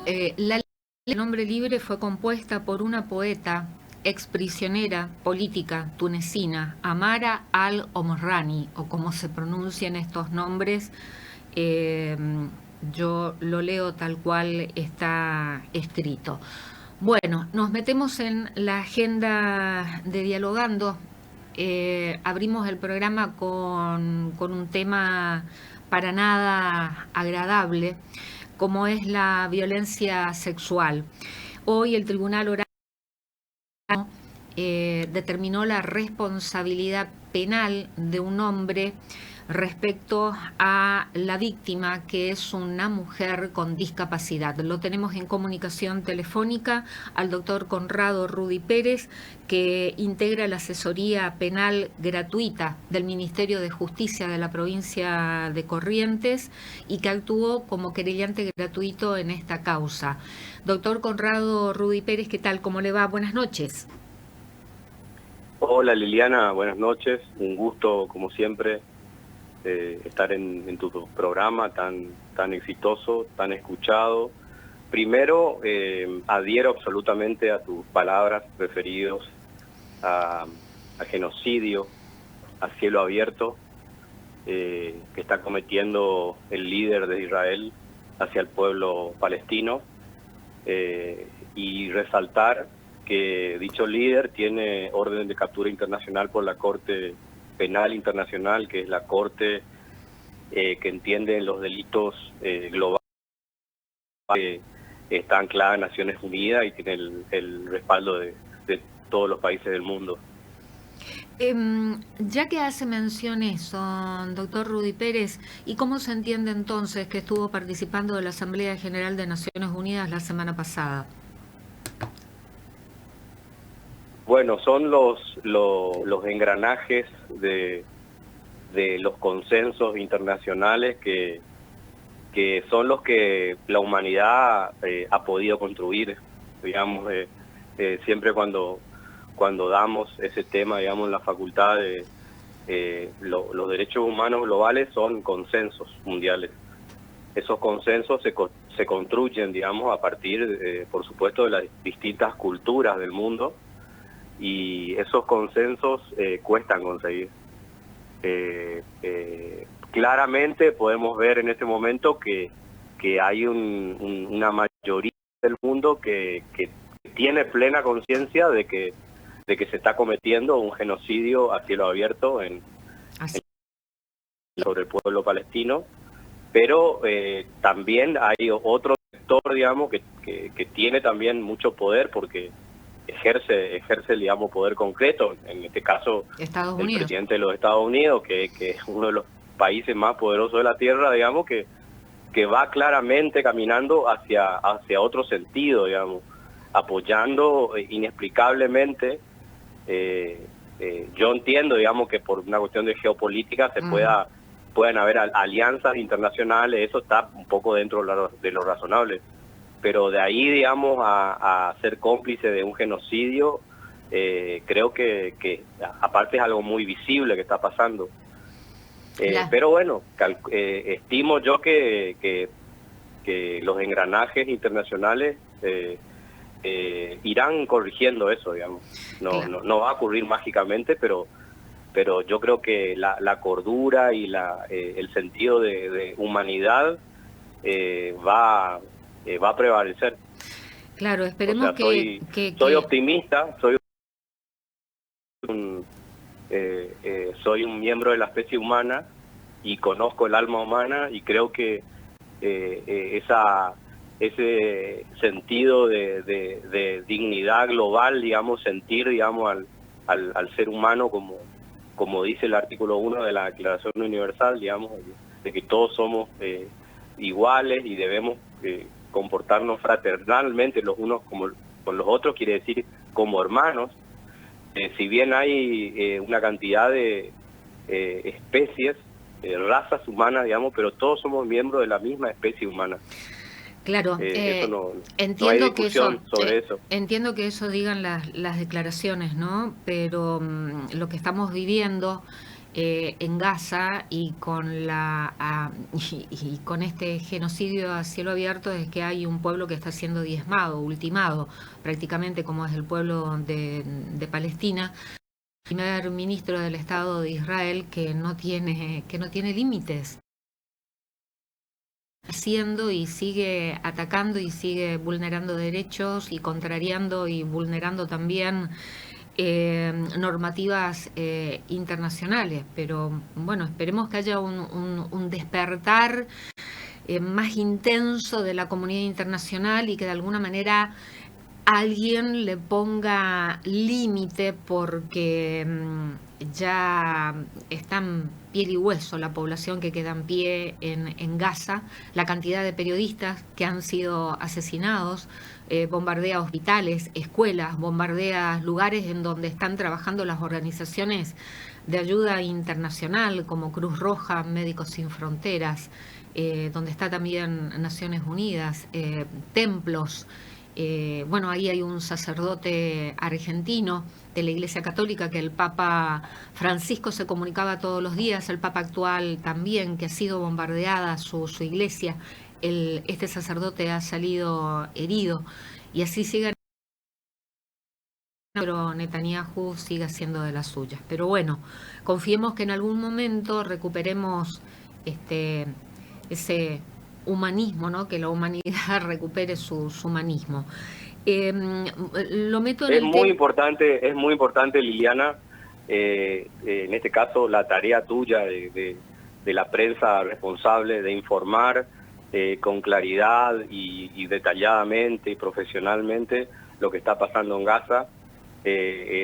La ley del nombre libre fue compuesta por una poeta exprisionera política tunecina, Amara al-Omrani, o como se pronuncian estos nombres, eh, yo lo leo tal cual está escrito. Bueno, nos metemos en la agenda de Dialogando. Abrimos el programa con un tema para nada agradable, como es la violencia sexual. Hoy el Tribunal Oral determinó la responsabilidad penal de un hombre respecto a la víctima, que es una mujer con discapacidad. Lo tenemos en comunicación telefónica al doctor Conrado Rudy Pérez, que integra la asesoría penal gratuita del Ministerio de Justicia de la provincia de Corrientes y que actuó como querellante gratuito en esta causa. Doctor Conrado Rudy Pérez, ¿qué tal? ¿Cómo le va? Buenas noches. Hola Liliana, buenas noches. Un gusto, como siempre, estar en tu programa tan exitoso, tan escuchado. Primero, adhiero absolutamente a tus palabras referidos a genocidio, a cielo abierto, que está cometiendo el líder de Israel hacia el pueblo palestino, y resaltar que dicho líder tiene orden de captura internacional por la Corte Penal Internacional, que es la corte que entiende los delitos globales, que está anclada en Naciones Unidas y tiene el respaldo de todos los países del mundo. Ya que hace mención eso, doctor Rudy Pérez, ¿y cómo se entiende entonces que estuvo participando de la Asamblea General de Naciones Unidas la semana pasada? Bueno, son los engranajes de los consensos internacionales que son los que la humanidad ha podido construir, digamos, siempre cuando damos ese tema, digamos, la facultad de los derechos humanos globales son consensos mundiales. Esos consensos se construyen, digamos, a partir, por supuesto, de las distintas culturas del mundo, y esos consensos cuestan conseguir. Claramente podemos ver en este momento que hay una mayoría del mundo que tiene plena conciencia de que se está cometiendo un genocidio a cielo abierto sobre el pueblo palestino, pero también hay otro sector, digamos, que tiene también mucho poder porque ejerce, digamos, poder concreto, en este caso Estados el Unidos. presidente de los Estados Unidos, que es uno de los países más poderosos de la Tierra, digamos, que va claramente caminando hacia otro sentido, digamos, apoyando inexplicablemente. Yo entiendo, digamos, que por una cuestión de geopolítica puedan haber alianzas internacionales, eso está un poco dentro de lo razonable, pero de ahí, digamos, a ser cómplice de un genocidio, creo que aparte es algo muy visible que está pasando. Pero bueno, estimo yo que los engranajes internacionales irán corrigiendo eso, digamos. No va a ocurrir mágicamente, pero yo creo que la cordura y el sentido de humanidad va a prevalecer. Claro, esperemos O sea, soy optimista, soy un miembro de la especie humana y conozco el alma humana, y creo que ese sentido de dignidad global, digamos, sentir, digamos, al ser humano como dice el artículo 1 de la Declaración Universal, digamos, de que todos somos iguales y debemos comportarnos fraternalmente los unos con los otros, quiere decir como hermanos. Si bien hay una cantidad de especies, razas humanas, digamos, pero todos somos miembros de la misma especie humana. Claro, Eso no hay entiendo que eso, discusión sobre eso. entiendo que eso digan las declaraciones, ¿no? Pero lo que estamos viviendo en Gaza y con y con este genocidio a cielo abierto es que hay un pueblo que está siendo diezmado, ultimado, prácticamente como es el pueblo de Palestina. El primer ministro del Estado de Israel que no tiene límites, haciendo y sigue atacando y sigue vulnerando derechos y contrariando y vulnerando también normativas internacionales. Pero bueno, esperemos que haya un despertar más intenso de la comunidad internacional y que de alguna manera alguien le ponga límite, porque ya está en piel y hueso la población que queda en pie en Gaza, la cantidad de periodistas que han sido asesinados, bombardea hospitales, escuelas, bombardea lugares en donde están trabajando las organizaciones de ayuda internacional como Cruz Roja, Médicos Sin Fronteras, donde está también Naciones Unidas, templos. Bueno, ahí hay un sacerdote argentino de la Iglesia Católica que el Papa Francisco se comunicaba todos los días, el Papa actual también, que ha sido bombardeada su iglesia. Este sacerdote ha salido herido y así sigue, pero Netanyahu sigue haciendo de las suyas. Pero bueno, confiemos que en algún momento recuperemos ese humanismo, ¿no? Que la humanidad recupere su humanismo. Lo meto en el tema. Es muy importante, Liliana, en este caso la tarea tuya de la prensa responsable de informar con claridad y detalladamente y profesionalmente lo que está pasando en Gaza.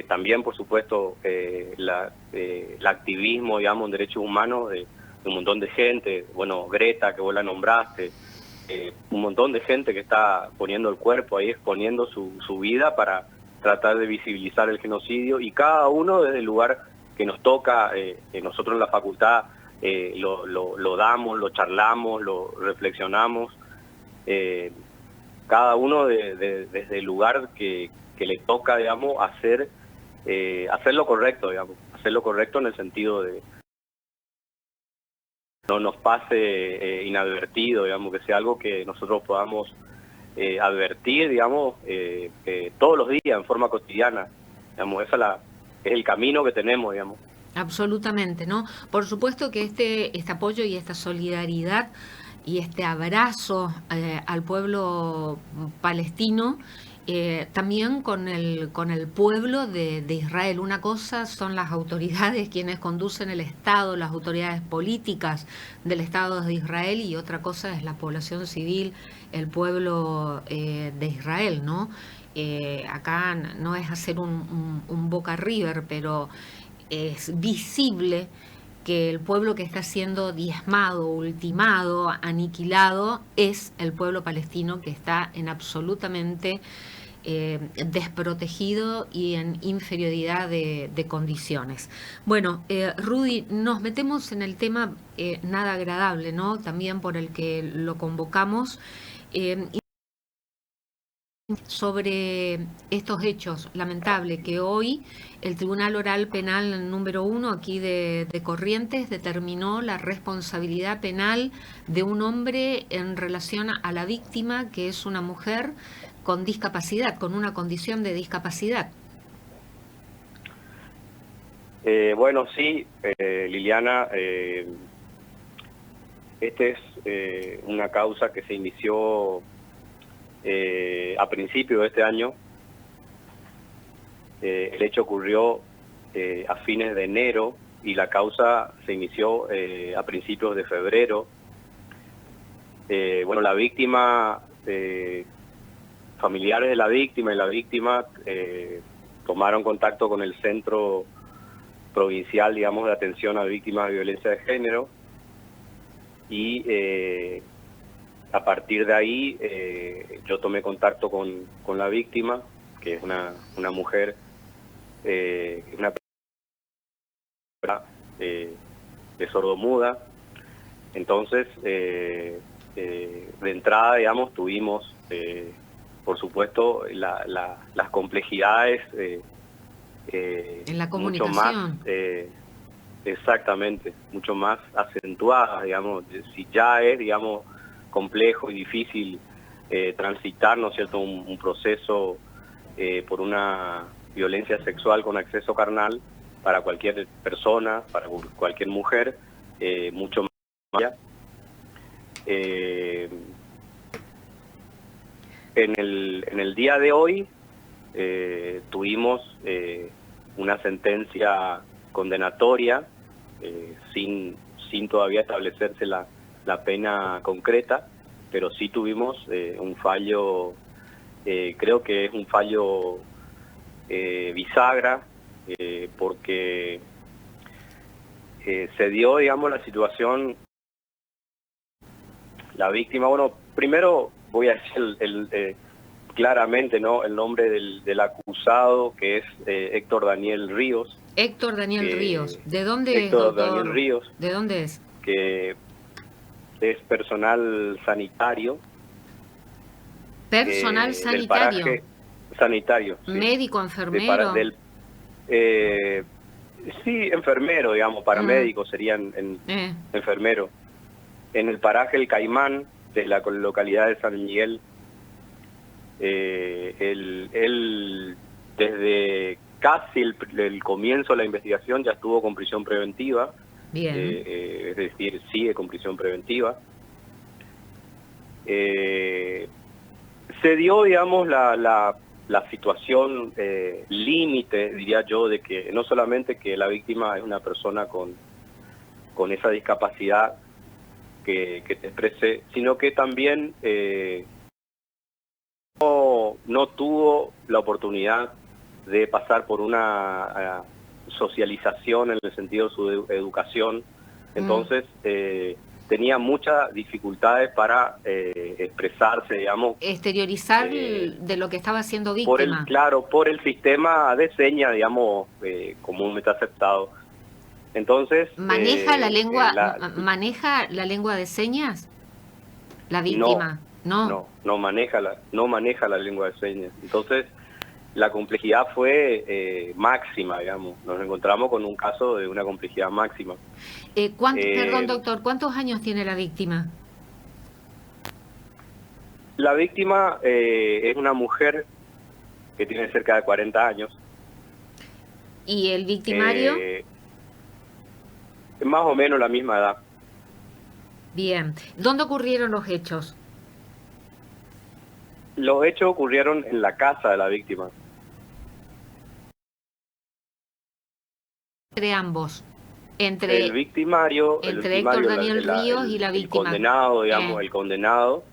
También, por supuesto, el activismo, digamos, en derechos humanos de un montón de gente, bueno, Greta, que vos la nombraste, un montón de gente que está poniendo el cuerpo ahí, exponiendo su vida para tratar de visibilizar el genocidio, y cada uno desde el lugar que nos toca. Nosotros en la facultad lo damos, lo charlamos, lo reflexionamos, cada uno desde el lugar que le toca, digamos, hacer lo correcto, digamos, hacer lo correcto en el sentido de no nos pase inadvertido, digamos, que sea algo que nosotros podamos advertir, digamos, todos los días en forma cotidiana, digamos, es el camino que tenemos, digamos. Absolutamente, ¿no? Por supuesto que este apoyo y esta solidaridad y este abrazo al pueblo palestino, también con el pueblo de Israel. Una cosa son las autoridades quienes conducen el Estado, las autoridades políticas del Estado de Israel, y otra cosa es la población civil, el pueblo de Israel, ¿no? Acá no es hacer un Boca River, pero es visible que el pueblo que está siendo diezmado, ultimado, aniquilado, es el pueblo palestino, que está en absolutamente desprotegido y en inferioridad de condiciones. Bueno, Rudy, nos metemos en el tema nada agradable, ¿no? También por el que lo convocamos. Sobre estos hechos lamentables que hoy el Tribunal Oral Penal número 1 aquí de Corrientes determinó la responsabilidad penal de un hombre en relación a la víctima, que es una mujer con discapacidad, con una condición de discapacidad. Bueno, sí, Liliana, esta es una causa que se inició a principios de este año. El hecho ocurrió a fines de enero y la causa se inició a principios de febrero. Bueno, la víctima, familiares de la víctima y la víctima tomaron contacto con el Centro Provincial, digamos, de Atención a Víctimas de Violencia de Género, y a partir de ahí yo tomé contacto con la víctima, que es una mujer, una persona de sordomuda. Entonces, de entrada, digamos, tuvimos, por supuesto, las complejidades en la mucho más, comunicación. exactamente, mucho más acentuadas, digamos, si ya es, digamos, complejo y difícil transitar, ¿no es cierto?, un proceso por una violencia sexual con acceso carnal para cualquier persona, para cualquier mujer, mucho más allá. En el día de hoy tuvimos una sentencia condenatoria sin todavía establecerse la pena concreta, pero sí tuvimos un fallo, creo que es un fallo bisagra, porque se dio, digamos, la situación, la víctima, bueno, primero voy a decir claramente, ¿no?, el nombre del acusado, que es Héctor Daniel Ríos. Héctor Daniel Ríos. ¿De dónde es, Héctor doctor? Daniel Ríos. ¿De dónde es? Que es personal sanitario. ¿Personal sanitario? Del paraje sanitario. Sí. ¿Médico, enfermero? Sí, enfermero, digamos, paramédico serían enfermero. En el paraje El Caimán, de la localidad de San Miguel, él desde casi el comienzo de la investigación ya estuvo con prisión preventiva. Bien. Es decir, sigue con prisión preventiva. Se dio, digamos, la situación límite, diría yo, de que no solamente que la víctima es una persona con esa discapacidad que te expresé, sino que también no tuvo la oportunidad de pasar por una socialización en el sentido de su educación. Entonces tenía muchas dificultades para expresarse, digamos, exteriorizar de lo que estaba siendo víctima. Por el sistema de señas, digamos, comúnmente aceptado. Entonces ¿maneja la lengua maneja la lengua de señas la víctima? No maneja la lengua de señas. Entonces la complejidad fue máxima, digamos. Nos encontramos con un caso de una complejidad máxima. Perdón, doctor, ¿cuántos años tiene la víctima? La víctima es una mujer que tiene cerca de 40 años. ¿Y el victimario? Más o menos la misma edad. Bien. ¿Dónde ocurrieron los hechos? Los hechos ocurrieron en la casa de la víctima. Entre ambos. Entre el victimario, Héctor Daniel Ríos y la víctima. El condenado, digamos, el condenado.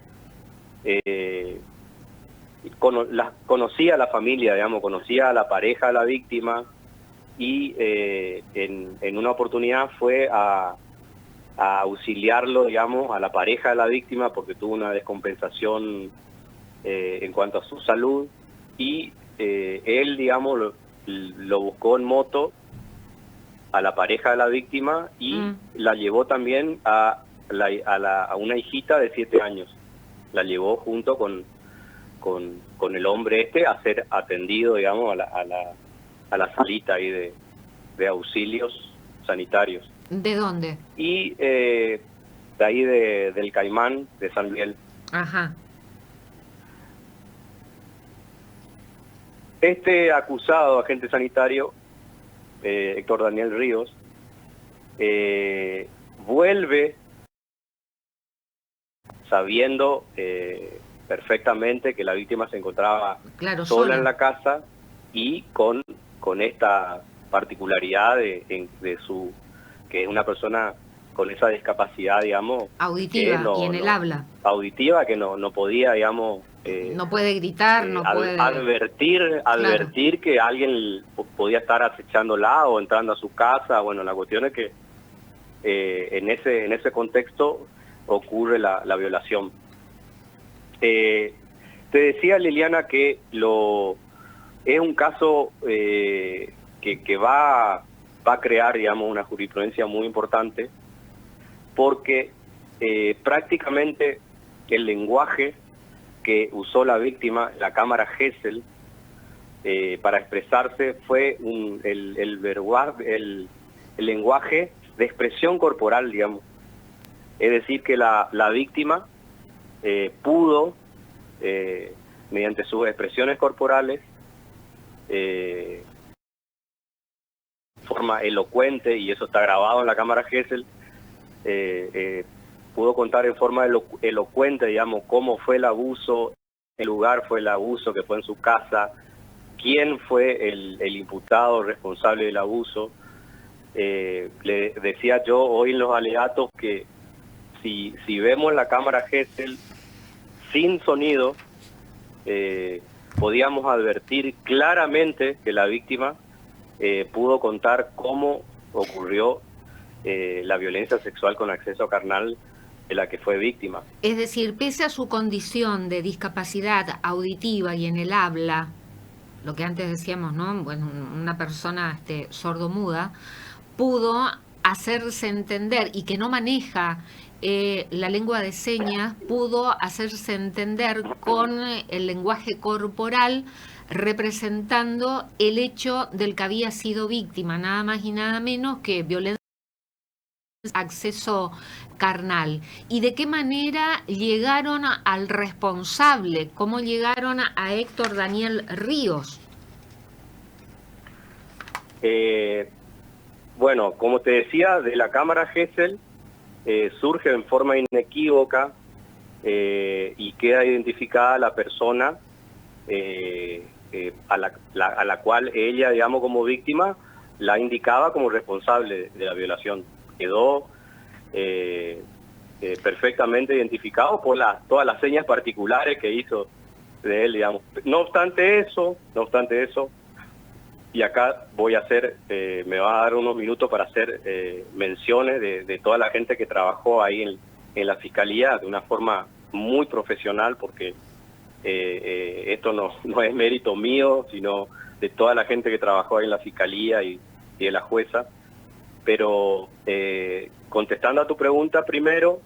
Conocía a la familia, digamos, conocía a la pareja de la víctima y en una oportunidad fue a auxiliarlo, digamos, a la pareja de la víctima porque tuvo una descompensación en cuanto a su salud y él, digamos, lo buscó en moto a la pareja de la víctima y la llevó también a una hijita de 7 años. La llevó junto con el hombre a ser atendido, digamos, a la salita ahí de auxilios sanitarios. ¿De dónde? Y de ahí del Caimán, de San Miguel. Ajá. Este acusado, agente sanitario, Héctor Daniel Ríos, vuelve sabiendo perfectamente que la víctima se encontraba sola en la casa y con esta particularidad de su que es una persona con esa discapacidad, digamos, auditiva y en el habla. Auditiva, que no podía, digamos, no puede gritar, no puede advertir que alguien podía estar acechándola o entrando a su casa. Bueno, la cuestión es que en ese contexto ocurre la violación. Te decía, Liliana, que es un caso que va a crear, digamos, una jurisprudencia muy importante porque prácticamente el lenguaje que usó la víctima, la cámara Gesell, para expresarse fue el el lenguaje de expresión corporal, digamos. Es decir, que la víctima pudo, mediante sus expresiones corporales, forma elocuente, y eso está grabado en la cámara Gesell, pudo contar en forma elocuente, digamos, cómo fue el abuso, el lugar fue el abuso, que fue en su casa, quién fue el imputado responsable del abuso. Le decía yo hoy en los alegatos que si vemos la cámara Gesell sin sonido, podíamos advertir claramente que la víctima pudo contar cómo ocurrió la violencia sexual con acceso carnal de la que fue víctima. Es decir, pese a su condición de discapacidad auditiva y en el habla, lo que antes decíamos, ¿no? Bueno, una persona sordomuda, pudo hacerse entender, y que no maneja la lengua de señas, pudo hacerse entender con el lenguaje corporal, representando el hecho del que había sido víctima, nada más y nada menos que violencia, acceso carnal. ¿Y de qué manera llegaron al responsable? ¿Cómo llegaron a Héctor Daniel Ríos? Bueno, como te decía, de la cámara Gesell surge en forma inequívoca y queda identificada la persona a la cual ella, digamos, como víctima, la indicaba como responsable de la violación. Quedó perfectamente identificado por todas las señas particulares que hizo de él, digamos. No obstante eso, y acá voy a hacer, me va a dar unos minutos para hacer menciones de toda la gente que trabajó ahí en la Fiscalía de una forma muy profesional, porque esto no es mérito mío, sino de toda la gente que trabajó ahí en la Fiscalía y de la jueza. Pero contestando a tu pregunta primero,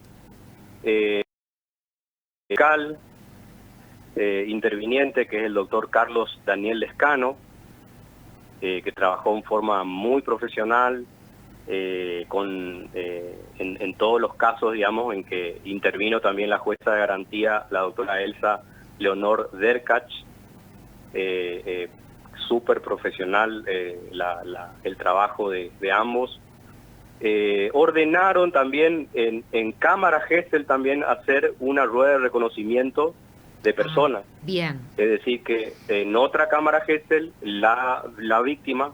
interviniente, que es el doctor Carlos Daniel Lescano, que trabajó en forma muy profesional en todos los casos, digamos, en que intervino también la jueza de garantía, la doctora Elsa Leonor Derkach. Súper profesional el trabajo de ambos. Ordenaron también en cámara Gesell también hacer una rueda de reconocimiento de personas. Bien. Es decir, que en otra cámara Gesell la víctima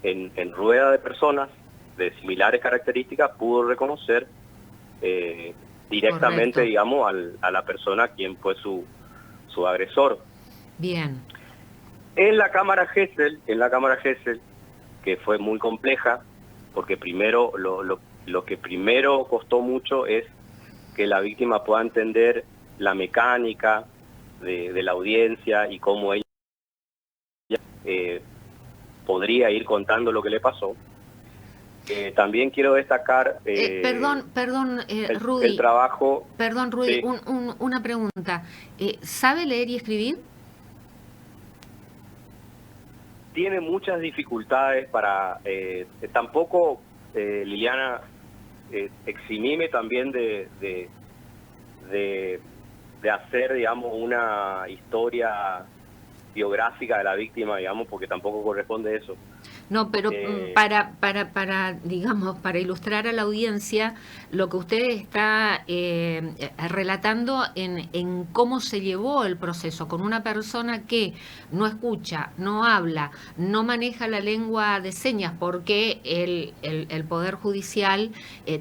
en rueda de personas de similares características pudo reconocer directamente, correcto, digamos, a la persona quien fue su agresor. Bien. En la cámara Gesell, que fue muy compleja, porque primero lo que primero costó mucho es que la víctima pueda entender la mecánica de la audiencia y cómo ella podría ir contando lo que le pasó. También quiero destacar perdón, Rudy, el trabajo. Perdón, Rudy, Sí. Una pregunta. ¿Sabe leer y escribir? Tiene muchas dificultades para... tampoco, Liliana, eximime también de hacer, digamos, una historia biográfica de la víctima, digamos, porque tampoco corresponde eso. No, pero digamos, para ilustrar a la audiencia lo que usted está relatando en cómo se llevó el proceso con una persona que no escucha, no habla, no maneja la lengua de señas, porque el Poder Judicial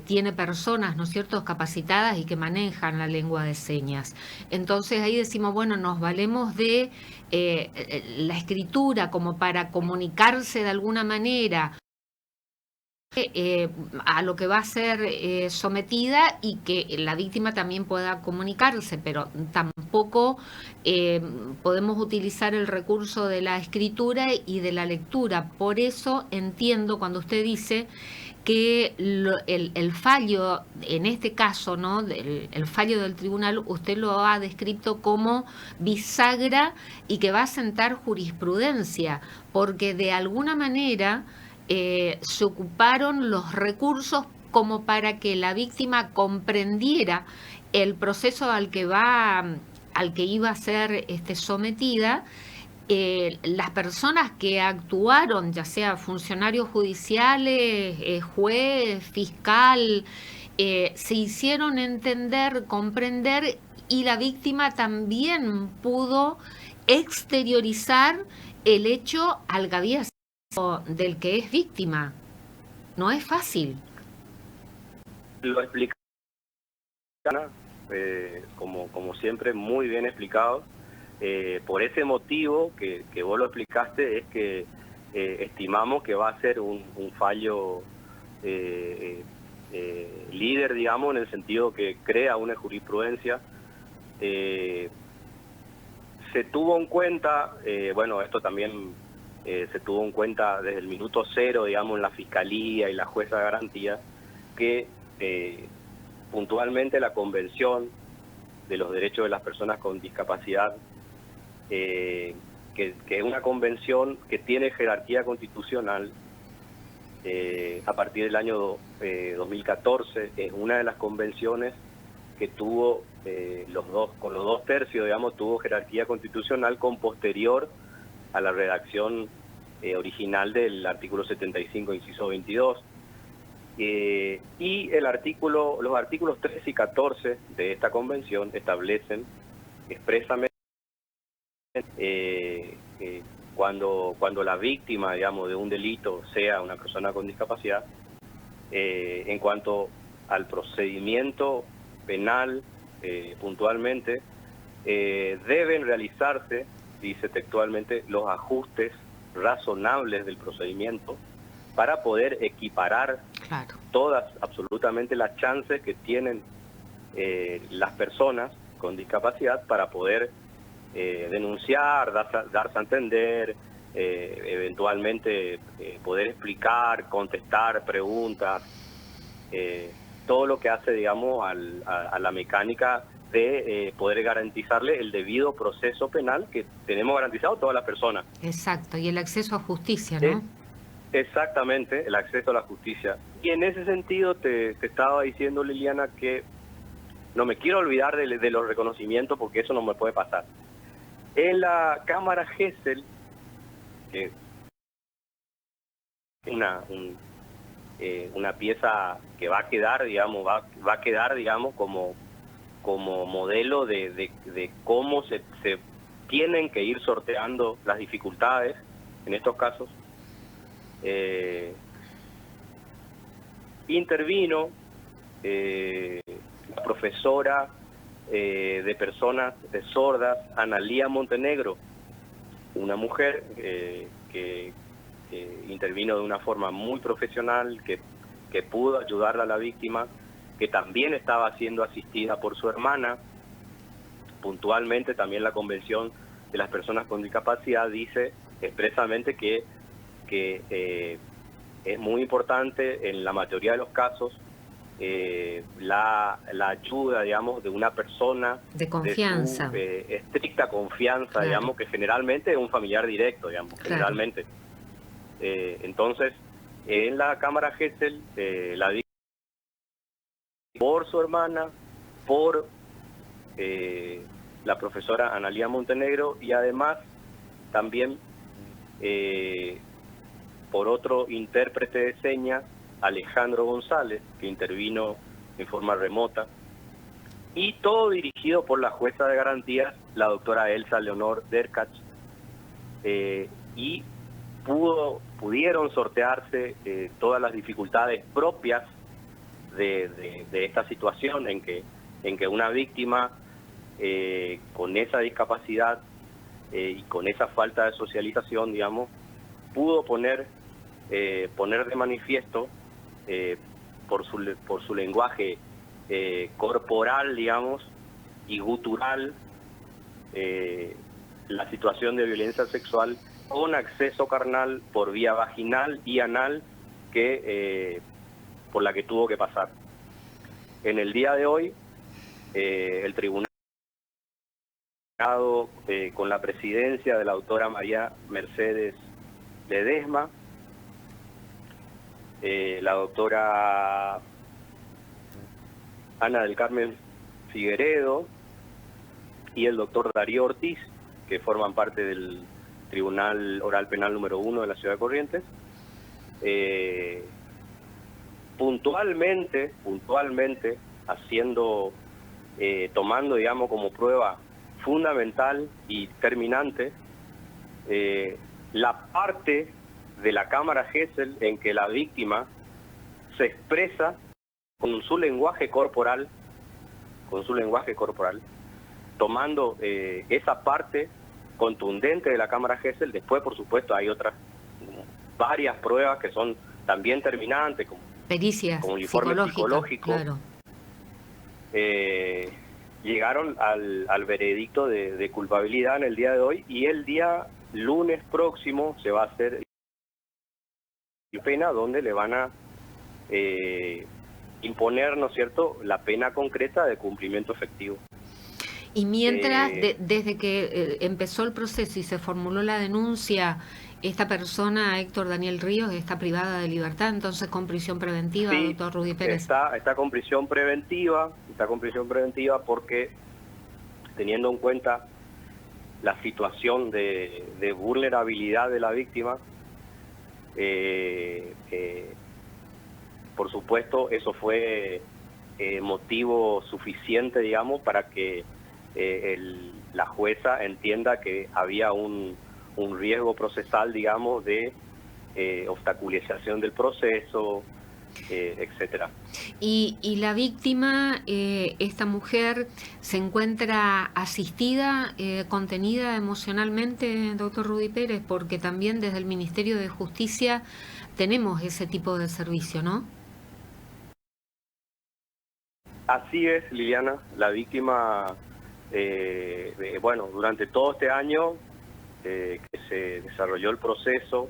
tiene personas, ¿no es cierto?, capacitadas y que manejan la lengua de señas. Entonces ahí decimos, bueno, nos valemos de la escritura como para comunicarse de alguna manera a lo que va a ser sometida, y que la víctima también pueda comunicarse, pero tampoco podemos utilizar el recurso de la escritura y de la lectura. Por eso entiendo cuando usted dice que el fallo, en este caso, ¿no?, el fallo del tribunal, usted lo ha descrito como bisagra y que va a sentar jurisprudencia, porque de alguna manera se ocuparon los recursos como para que la víctima comprendiera el proceso al que iba a ser sometida. Las personas que actuaron, ya sea funcionarios judiciales, juez, fiscal, se hicieron entender, comprender, y la víctima también pudo exteriorizar el hecho al que había sido, del que es víctima. No es fácil. Lo explica, como siempre, muy bien explicado. Por ese motivo que vos lo explicaste, es que estimamos que va a ser un fallo líder, digamos, en el sentido que crea una jurisprudencia. Se tuvo en cuenta, bueno, esto también se tuvo en cuenta desde el minuto cero, digamos, en la Fiscalía y la jueza de garantía, que puntualmente la Convención de los Derechos de las Personas con Discapacidad, que es una convención que tiene jerarquía constitucional a partir del año 2014, es una de las convenciones que tuvo con los 2/3, digamos, tuvo jerarquía constitucional con posterior a la redacción original del artículo 75, inciso 22. Y los artículos 13 y 14 de esta convención establecen expresamente cuando la víctima, digamos, de un delito sea una persona con discapacidad, en cuanto al procedimiento penal, puntualmente, deben realizarse, dice textualmente, los ajustes razonables del procedimiento para poder equiparar absolutamente las chances que tienen las personas con discapacidad para poder denunciar, darse a entender, eventualmente poder explicar, contestar preguntas, todo lo que hace, digamos, a la mecánica de poder garantizarle el debido proceso penal que tenemos garantizado todas las personas. Exacto, y el acceso a justicia, ¿no? Exactamente, el acceso a la justicia. Y en ese sentido te estaba diciendo, Liliana, que no me quiero olvidar de los reconocimientos, porque eso no me puede pasar. En la Cámara Gesell, que una pieza que va a quedar, digamos, va a quedar, digamos, como modelo de cómo se tienen que ir sorteando las dificultades en estos casos. Intervino la profesora de personas sordas, Analía Montenegro, una mujer que intervino de una forma muy profesional, que pudo ayudarle a la víctima, que también estaba siendo asistida por su hermana. Puntualmente también la Convención de las Personas con Discapacidad dice expresamente que es muy importante en la mayoría de los casos la ayuda, digamos, de una persona de confianza, de su estricta confianza, digamos, que generalmente es un familiar directo, digamos, generalmente. Entonces, en la Cámara Gesell, la víctima, por su hermana, por la profesora Analía Montenegro, y además también por otro intérprete de señas, Alejandro González, que intervino en forma remota, y todo dirigido por la jueza de garantías, la doctora Elsa Leonor Derkach, y pudieron sortearse todas las dificultades propias de esta situación en que una víctima con esa discapacidad y con esa falta de socialización, digamos, pudo poner de manifiesto por su lenguaje corporal, digamos, y gutural, la situación de violencia sexual con acceso carnal por vía vaginal y anal por la que tuvo que pasar. En el día de hoy, el tribunal, con la presidencia de la doctora María Mercedes Ledesma, la doctora Ana del Carmen Figueredo y el doctor Darío Ortiz, que forman parte del Tribunal Oral Penal número 1 de la Ciudad de Corrientes. Puntualmente tomando, digamos, como prueba fundamental y terminante la parte de la cámara Gesell en que la víctima se expresa con su lenguaje corporal, tomando esa parte contundente de la cámara Gesell. Después, por supuesto, hay otras varias pruebas que son también terminantes, como pericias, como el informe psicológico. Claro. Llegaron al veredicto de culpabilidad en el día de hoy, y el día lunes próximo se va a hacer pena donde le van a imponer, ¿no es cierto?, la pena concreta de cumplimiento efectivo. Y mientras, desde que empezó el proceso y se formuló la denuncia, esta persona, Héctor Daniel Ríos, está privada de libertad, entonces con prisión preventiva, sí, doctor Rudy Pérez. Está con prisión preventiva, porque, teniendo en cuenta la situación de vulnerabilidad de la víctima, por supuesto, eso fue motivo suficiente, digamos, para que la jueza entienda que había un riesgo procesal, digamos, de obstaculización del proceso, etcétera. Y la víctima, esta mujer, ¿se encuentra asistida, contenida emocionalmente, doctor Rudy Pérez? Porque también desde el Ministerio de Justicia tenemos ese tipo de servicio, ¿no? Así es, Liliana. La víctima, bueno, durante todo este año que se desarrolló el proceso,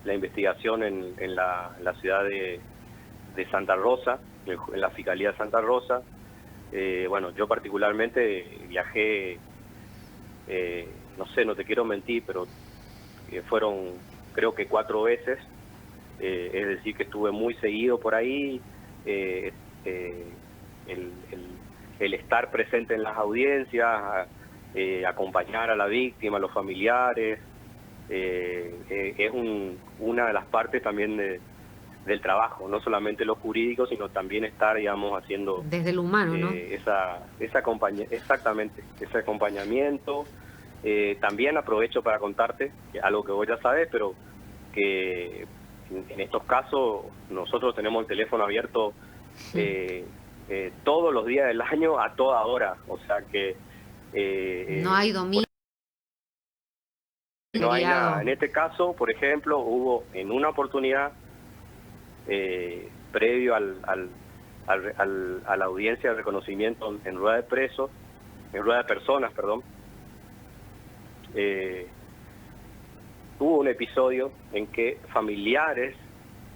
la investigación en la ciudad de Santa Rosa, en la Fiscalía de Santa Rosa, bueno, yo particularmente viajé, no sé, no te quiero mentir, pero fueron creo que 4 veces, es decir, que estuve muy seguido por ahí. El estar presente en las audiencias, acompañar a la víctima, a los familiares, es una de las partes también del trabajo, no solamente lo jurídico, sino también estar, digamos, haciendo desde lo humano, ¿no? Exactamente, ese acompañamiento. También aprovecho para contarte algo que vos ya sabés, pero que en estos casos nosotros tenemos el teléfono abierto todos los días del año, a toda hora, o sea que no hay domingo. No hay nada. En este caso, por ejemplo, hubo en una oportunidad, previo a la audiencia de reconocimiento en rueda de personas, hubo un episodio en que familiares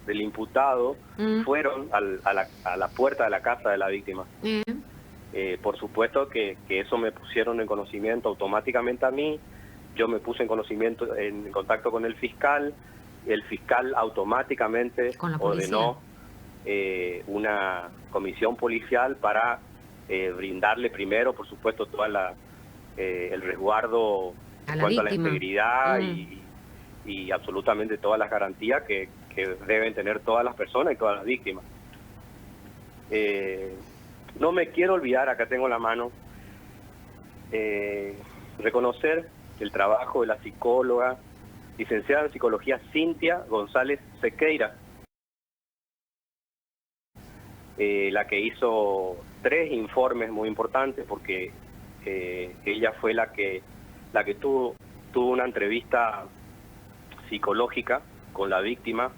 del imputado fueron a la puerta de la casa de la víctima. Por supuesto que eso me pusieron en conocimiento automáticamente a mí. Yo me puse en contacto con el fiscal. El fiscal automáticamente ordenó una comisión policial para brindarle primero, por supuesto, toda el resguardo en cuanto a la integridad y absolutamente todas las garantías que deben tener todas las personas y todas las víctimas. No me quiero olvidar, acá tengo la mano, reconocer el trabajo de la psicóloga, licenciada en psicología Cintia González Sequeira, la que hizo 3 informes muy importantes, porque ella fue la que tuvo una entrevista psicológica con la víctima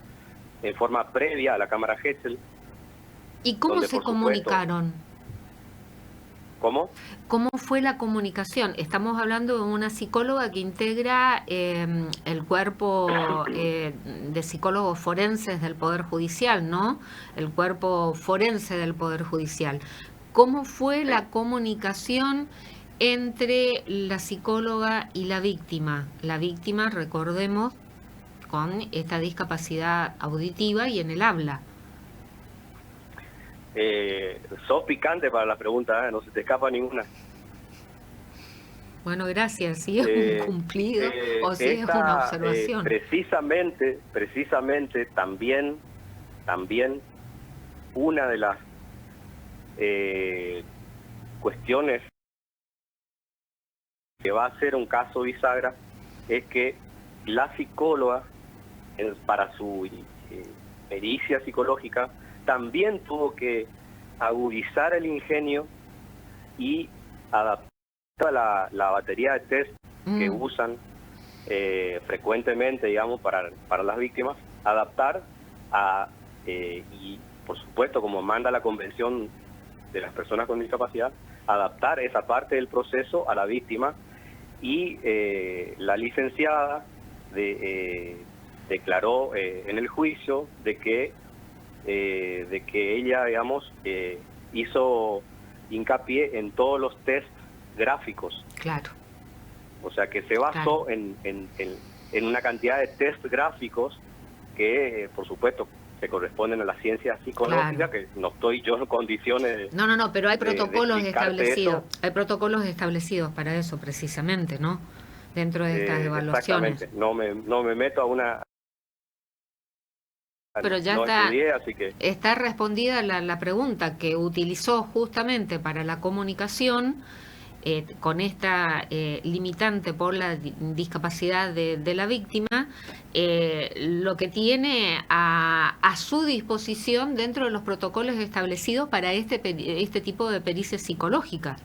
en forma previa a la cámara Gesell. ¿Y cómo se comunicaron? ¿Cómo? ¿Cómo fue la comunicación? Estamos hablando de una psicóloga que integra el cuerpo de psicólogos forenses del Poder Judicial, ¿no? El cuerpo forense del Poder Judicial. ¿Cómo fue la comunicación entre la psicóloga y la víctima? La víctima, recordemos, con esta discapacidad auditiva y en el habla. Sos picante para la pregunta, no se te escapa ninguna. Bueno, gracias. Si es un cumplido o si es una observación. Precisamente también una de las cuestiones que va a ser un caso bisagra es que la psicóloga, para su pericia psicológica, también tuvo que agudizar el ingenio y adaptar la batería de test que usan frecuentemente, digamos, para las víctimas, adaptar y por supuesto, como manda la Convención de las Personas con Discapacidad, adaptar esa parte del proceso a la víctima. Y la licenciada declaró en el juicio de que ella, digamos, hizo hincapié en todos los test gráficos. Claro. O sea, que se basó en una cantidad de test gráficos que, por supuesto, se corresponden a la ciencia psicológica, que no estoy yo en condiciones de... No, pero hay protocolos establecidos. Hay protocolos establecidos para eso, precisamente, ¿no? Dentro de estas evaluaciones. Exactamente. No me meto a una... Pero ya está respondida la pregunta que utilizó justamente para la comunicación, con esta limitante por la discapacidad de la víctima, lo que tiene a su disposición dentro de los protocolos establecidos para este tipo de pericia psicológica.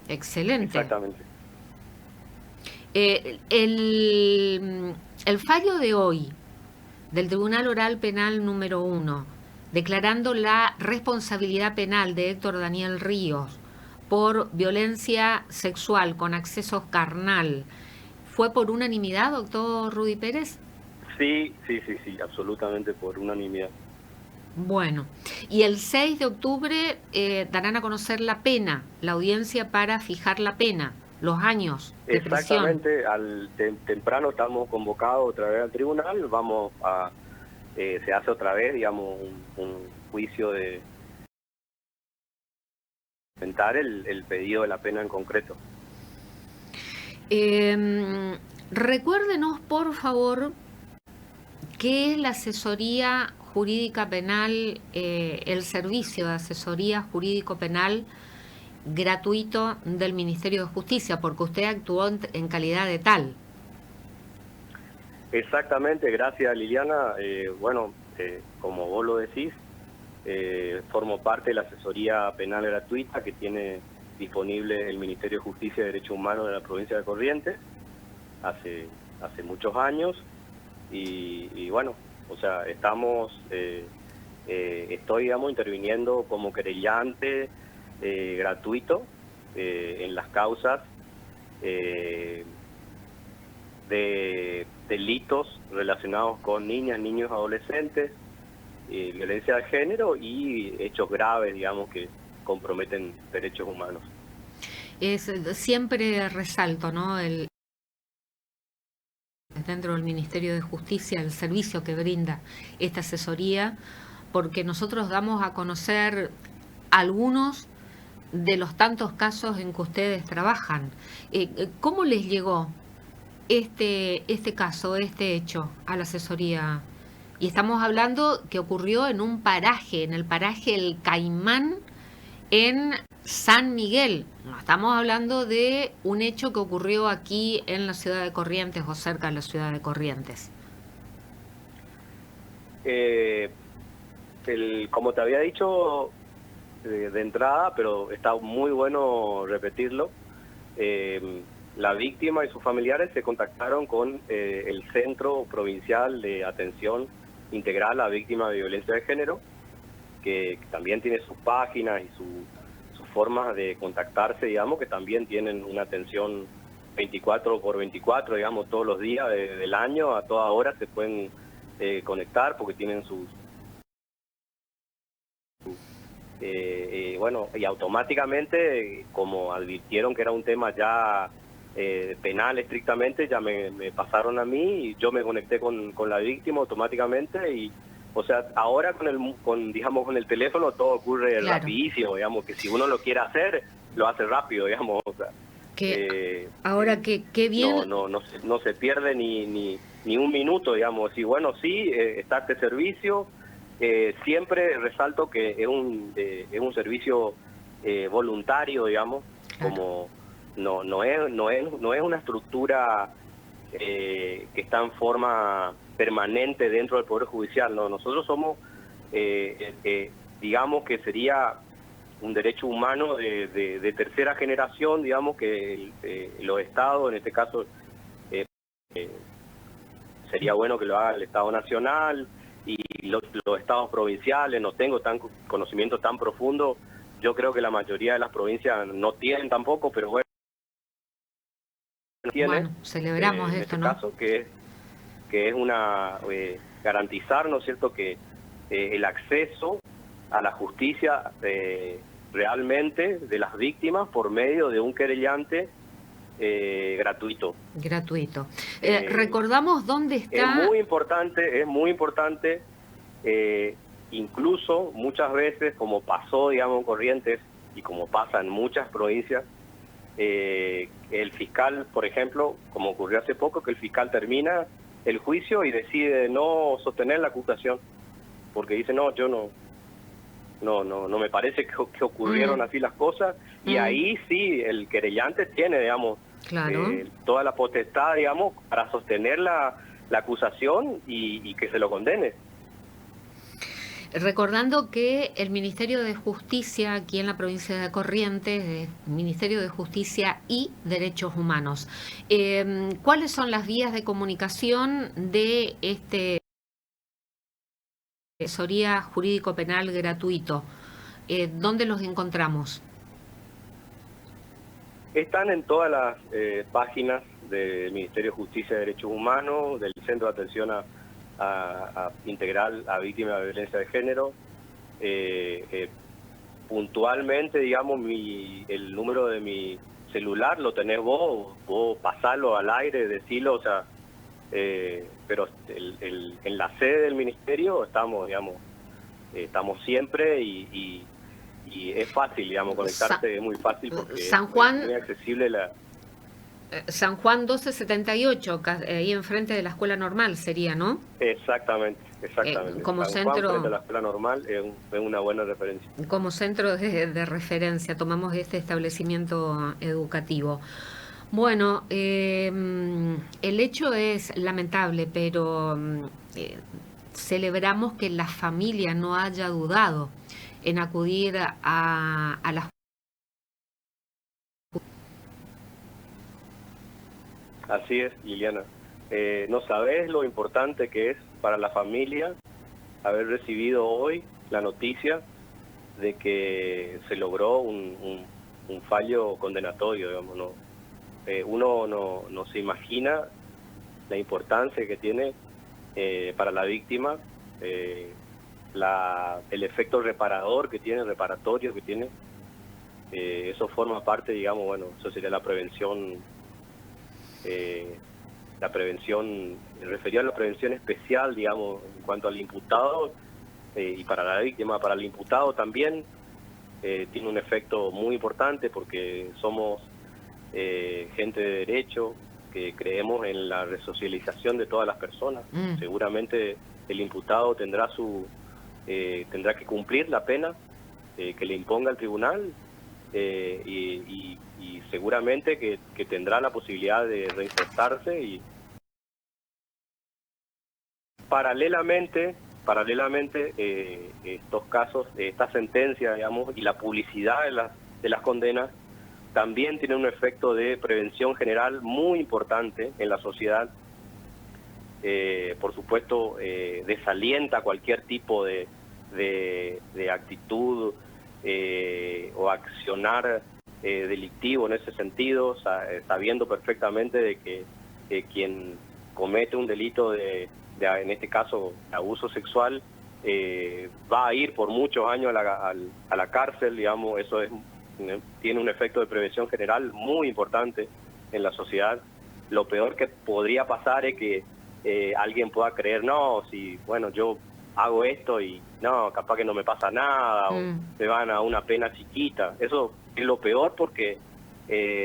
Excelente. Exactamente. El fallo de hoy del Tribunal Oral Penal número 1, declarando la responsabilidad penal de Héctor Daniel Ríos por violencia sexual con acceso carnal, ¿fue por unanimidad, doctor Rudy Pérez? Sí, absolutamente por unanimidad. Bueno, y el 6 de octubre darán a conocer la pena, la audiencia para fijar la pena, los años de prisión. Exactamente, temprano estamos convocados otra vez al tribunal, se hace otra vez, digamos, un juicio de presentar el pedido de la pena en concreto. Recuérdenos, por favor, qué es la asesoría jurídica penal, el servicio de asesoría jurídico penal gratuito del Ministerio de Justicia, porque usted actuó en calidad de tal. Exactamente, gracias Liliana. Como vos lo decís, formo parte de la asesoría penal gratuita que tiene disponible el Ministerio de Justicia y Derechos Humanos de la provincia de Corrientes hace muchos años y bueno, o sea, estoy, digamos, interviniendo como querellante gratuito en las causas de delitos relacionados con niñas, niños, adolescentes, violencia de género y hechos graves, digamos, que comprometen derechos humanos. Siempre resalto, ¿no?, dentro del Ministerio de Justicia, el servicio que brinda esta asesoría, porque nosotros damos a conocer algunos de los tantos casos en que ustedes trabajan. ¿Cómo les llegó este caso, este hecho, a la asesoría? Y estamos hablando que ocurrió en un paraje, en el paraje El Caimán, en San Miguel. No estamos hablando de un hecho que ocurrió aquí en la ciudad de Corrientes o cerca de la ciudad de Corrientes. Como te había dicho de entrada, pero está muy bueno repetirlo, la víctima y sus familiares se contactaron con el Centro Provincial de Atención Integral a Víctimas de Violencia de Género, que también tiene sus páginas y sus formas de contactarse, digamos, que también tienen una atención 24/24, digamos, todos los días del año, a toda hora se pueden conectar porque tienen y automáticamente, como advirtieron que era un tema ya penal estrictamente, ya me pasaron a mí y yo me conecté con la víctima automáticamente y, o sea, ahora digamos, con el teléfono todo ocurre Claro. rapidísimo, digamos, que si uno lo quiere hacer, lo hace rápido, digamos, o sea, Ahora qué bien. no se pierde ni un minuto, digamos, y bueno, sí, está este servicio, siempre resalto que es un servicio voluntario, digamos, Claro. como no es una estructura que está en forma permanente dentro del Poder Judicial, no, nosotros somos, digamos que sería un derecho humano de tercera generación, digamos que los estados, en este caso sería bueno que lo haga el Estado Nacional y los estados provinciales, no tengo conocimiento tan profundo, yo creo que la mayoría de las provincias no tienen tampoco, pero bueno, Bueno, celebramos en esto, este ¿no? caso que es una garantizar, ¿no es cierto?, que el acceso a la justicia realmente de las víctimas por medio de un querellante gratuito. Gratuito. Recordamos dónde está. Es muy importante, incluso muchas veces, como pasó, digamos, en Corrientes y como pasa en muchas provincias, el fiscal, por ejemplo, como ocurrió hace poco, que el fiscal termina el juicio y decide no sostener la acusación, porque dice, no, yo no me parece que ocurrieron así las cosas, y ahí sí el querellante tiene, digamos, claro, toda la potestad, digamos, para sostener la acusación y que se lo condene. Recordando que el Ministerio de Justicia aquí en la provincia de Corrientes es Ministerio de Justicia y Derechos Humanos. ¿Cuáles son las vías de comunicación de asesoría jurídico penal gratuito? ¿Dónde los encontramos? Están en todas las páginas del Ministerio de Justicia y Derechos Humanos, del Centro de Atención Integral a Víctimas de Violencia de Género. Puntualmente, digamos, el número de mi celular lo tenés vos pasarlo al aire, decirlo, o sea, pero en la sede del Ministerio estamos, digamos, estamos siempre y es fácil, digamos, conectarse, es muy fácil porque San Juan, es muy accesible San Juan 1278, ahí enfrente de la Escuela Normal sería, ¿no? Exactamente. Como San centro, Juan, frente a la Escuela Normal, es una buena referencia. Como centro de referencia, tomamos este establecimiento educativo. Bueno, el hecho es lamentable, pero celebramos que la familia no haya dudado en acudir a la. Así es, Liliana. No sabés lo importante que es para la familia haber recibido hoy la noticia de que se logró un fallo condenatorio, digamos, ¿no? Uno no se imagina la importancia que tiene para la víctima, el efecto reparatorio que tiene, eso forma parte, digamos, bueno, eso sería la prevención, referido a la prevención especial, digamos, en cuanto al imputado y para la víctima. Para el imputado también tiene un efecto muy importante porque somos gente de derecho, que creemos en la resocialización de todas las personas. Seguramente el imputado tendrá que cumplir la pena que le imponga el tribunal y seguramente que tendrá la posibilidad de reinsertarse y paralelamente estos casos, esta sentencia, digamos, y la publicidad de las condenas también tiene un efecto de prevención general muy importante en la sociedad. Por supuesto, desalienta cualquier tipo de actitud o accionar delictivo en ese sentido, sabiendo perfectamente de que quien comete un delito en este caso abuso sexual va a ir por muchos años a la cárcel, digamos. Eso tiene un efecto de prevención general muy importante en la sociedad, lo peor que podría pasar es que alguien pueda creer, no, si, bueno, yo hago esto y no, capaz que no me pasa nada, o me van a una pena chiquita. Eso es lo peor porque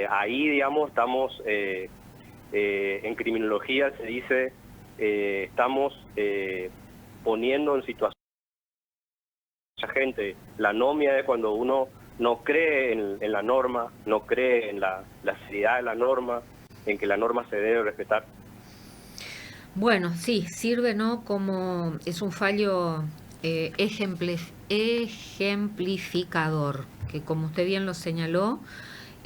ahí, digamos, estamos, en criminología se dice, estamos poniendo en situación a mucha gente. La anomia es cuando uno no cree en la norma, no cree en la seriedad de la norma, en que la norma se debe respetar. Bueno, sí, sirve, ¿no? Como es un fallo ejemplificador, que como usted bien lo señaló,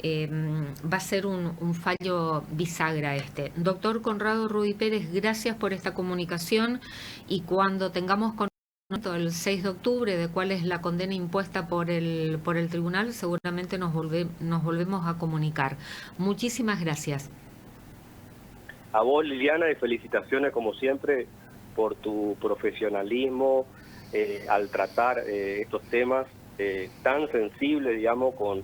va a ser un fallo bisagra este. Doctor Conrado Rudy Pérez, gracias por esta comunicación, y cuando tengamos conocimiento el 6 de octubre de cuál es la condena impuesta por el tribunal, seguramente nos volvemos a comunicar. Muchísimas gracias. A vos, Liliana, y felicitaciones como siempre por tu profesionalismo al tratar estos temas tan sensibles, digamos, con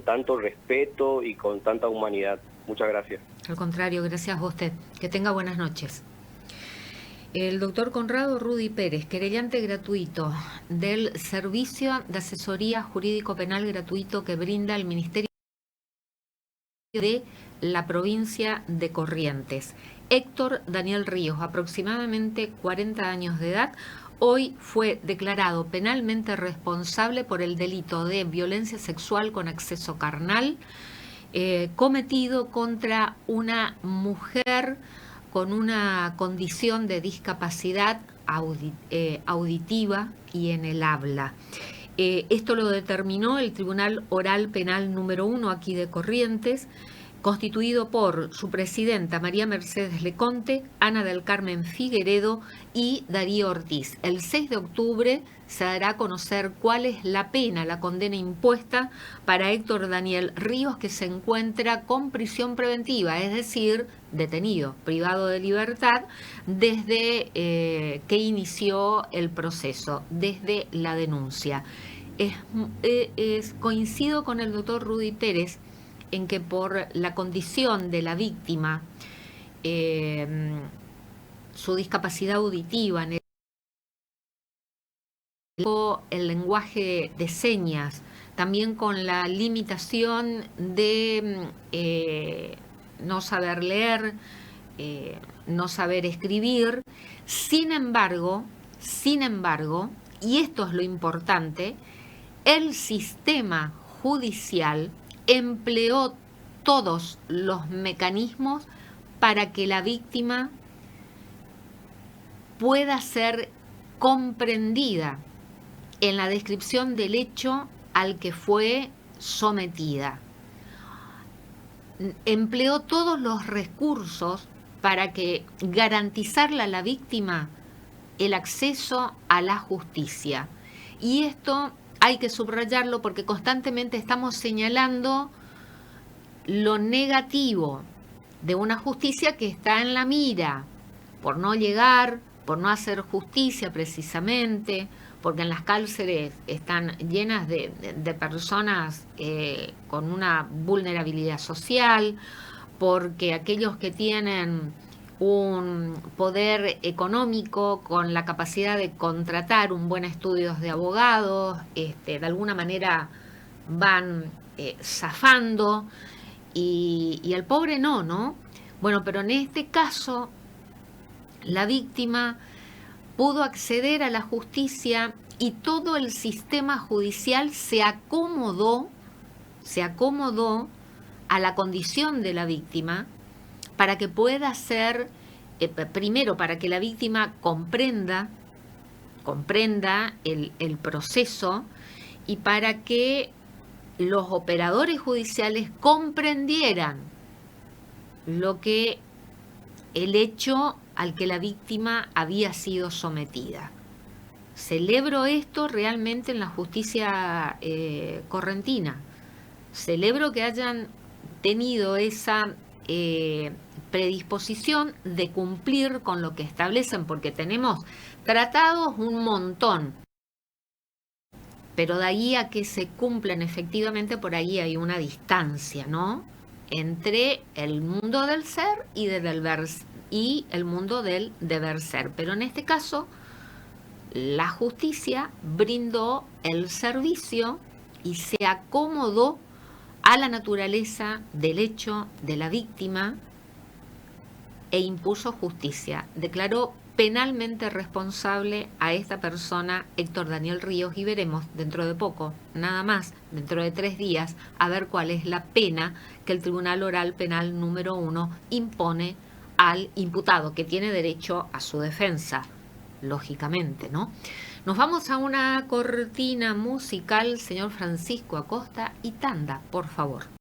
tanto respeto y con tanta humanidad. Muchas gracias. Al contrario, gracias a usted. Que tenga buenas noches. El doctor Conrado Rudy Pérez, querellante gratuito del Servicio de Asesoría Jurídico Penal Gratuito que brinda el Ministerio de la provincia de Corrientes. Héctor Daniel Ríos, aproximadamente 40 años de edad, hoy fue declarado penalmente responsable por el delito de violencia sexual con acceso carnal cometido contra una mujer con una condición de discapacidad auditiva y en el habla. Esto lo determinó el Tribunal Oral Penal número 1 aquí de Corrientes, constituido por su presidenta María Mercedes Leconte, Ana del Carmen Figueredo y Darío Ortiz. El 6 de octubre se dará a conocer cuál es la pena, la condena impuesta para Héctor Daniel Ríos, que se encuentra con prisión preventiva, es decir, detenido, privado de libertad, desde que inició el proceso, desde la denuncia. Coincido con el doctor Rudy Pérez en que por la condición de la víctima, su discapacidad auditiva, el lenguaje de señas, también con la limitación de no saber leer, no saber escribir. Sin embargo, y esto es lo importante, el sistema judicial empleó todos los mecanismos para que la víctima pueda ser comprendida en la descripción del hecho al que fue sometida. Empleó todos los recursos para que garantizarle a la víctima el acceso a la justicia. Y esto hay que subrayarlo porque constantemente estamos señalando lo negativo de una justicia que está en la mira, por no llegar, por no hacer justicia precisamente, porque en las cárceles están llenas de personas con una vulnerabilidad social, porque aquellos que tienen un poder económico con la capacidad de contratar un buen estudio de abogados, de alguna manera van zafando y el pobre no. Bueno, pero en este caso la víctima pudo acceder a la justicia y todo el sistema judicial se acomodó a la condición de la víctima para que pueda ser, primero, para que la víctima comprenda el proceso y para que los operadores judiciales comprendieran lo que el hecho al que la víctima había sido sometida. Celebro esto realmente en la justicia correntina. Celebro que hayan tenido esa predisposición de cumplir con lo que establecen, porque tenemos tratados un montón, pero de ahí a que se cumplan efectivamente, por ahí hay una distancia, ¿no? entre el mundo del ser y y el mundo del deber ser. Pero en este caso, la justicia brindó el servicio y se acomodó a la naturaleza del hecho de la víctima e impuso justicia. Declaró penalmente responsable a esta persona, Héctor Daniel Ríos, y veremos dentro de poco, nada más, dentro de 3 días, a ver cuál es la pena que el Tribunal Oral Penal número 1 impone al imputado, que tiene derecho a su defensa, lógicamente, ¿no? Nos vamos a una cortina musical, señor Francisco Acosta, y tanda, por favor.